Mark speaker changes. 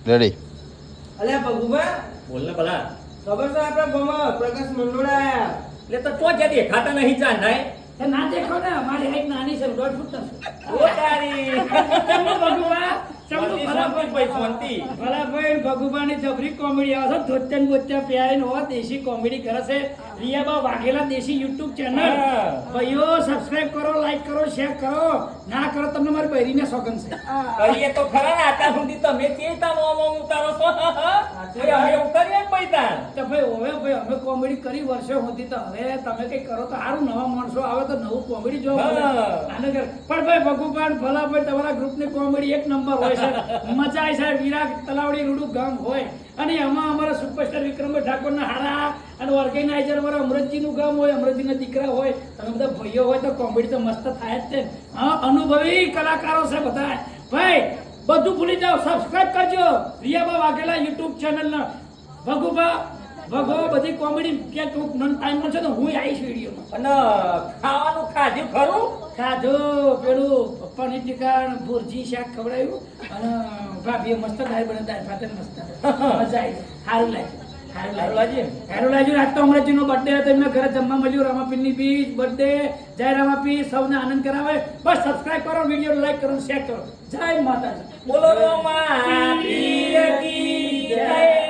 Speaker 1: Ready
Speaker 2: અલ્યા ભગુભા
Speaker 3: બોલ ને ભલા
Speaker 2: ખબર છે આપણા ગામમાં પ્રકાશ મંડોળા આયા
Speaker 3: એટલે તો ચો જે દેખાતા નહીં ચાંદાય
Speaker 4: તે ના દેખો ને અમારી હાઈટ નાની છે 1.5 ફૂટ છે
Speaker 3: ઓ તારી
Speaker 4: ચમુ ભગુભા ચમુ
Speaker 3: શાંતિ
Speaker 4: ભલા ભાઈ ભગુભાની જબરી કોમેડી આવે છે ધોતન બોત્યા પહેરીને હો દેશી કોમેડી કરે છે રિયાબા વાઘેલા દેશી YouTube ચેનલ
Speaker 3: હા.
Speaker 4: ભાઈઓ સબસ્ક્રાઇબ કરો લાઈક કરો શેર કરો ના કરો તમને મારી બૈરીને સોગન છે
Speaker 3: કરીએ તો ખરા ને આટા સુધી તમે ચેતા મોં ઉતારો છો હવે અમે એવું કરીએ ને પૈતા
Speaker 4: તો ભાઈ હવે ભાઈ અમે કોમેડી કરી વર્ષો સુધી તો હવે તમે કઈ કરો તો સારું નવા માણસો આવે તો નવું કોમેડી જોવા મળે.
Speaker 3: હા.
Speaker 4: આને કર પણ ભાઈ ભગુભાન ભલા ભાઈ તમારા ગ્રુપની કોમેડી એક નંબર હોય છે મજા આવે છે વિરાટ તલાવડી રૂડું ગામ હોય અને એમાં અમારા સુપરસ્ટાર વિક્રમભાઈ ઠાકોરના હારા અને ઓર્ગેનાઇઝર અમારા અમરતજીનું ગામ હોય અમરતજીના દીકરા હોય તમે બધા ભાઈઓ હોય તો કોમેડી તો મસ્ત થાય જ છે હા અનુભવી કલાકારો છે બધા ભાઈ બધું ભૂલી જાઓ સબસ્ક્રાઇબ કરજો રિયાબા વાઘેલા YouTube ચેનલના ભગો બધી કોમેડી ક્યાંક ટાઈમ મળશે તો હું આવીશ વિડીયોમાં
Speaker 3: અને ખાવાનું ખાધું ખરું
Speaker 4: ખાધો પેલું પનીર ટીકા અને ભુરજી શાક ખવડાવ્યું અને ભાભીએ મસ્ત દાળ બને દાળ ભાત મસ્ત મજા આવી સારું લાગ્યું
Speaker 3: સારું લાગ્યું?
Speaker 4: સારું લાગ્યું આજ તો અમરાજીનો બર્થડે હતો એમના ઘરે જમવા મળ્યું રામાપીરની બીજ બર્થડે જય રામાપી સૌને આનંદ કરાવે બસ સબસ્ક્રાઇબ કરો વિડીયો લાઈક કરો શેર કરો જય માતાજી
Speaker 3: બોલો માતા કી જય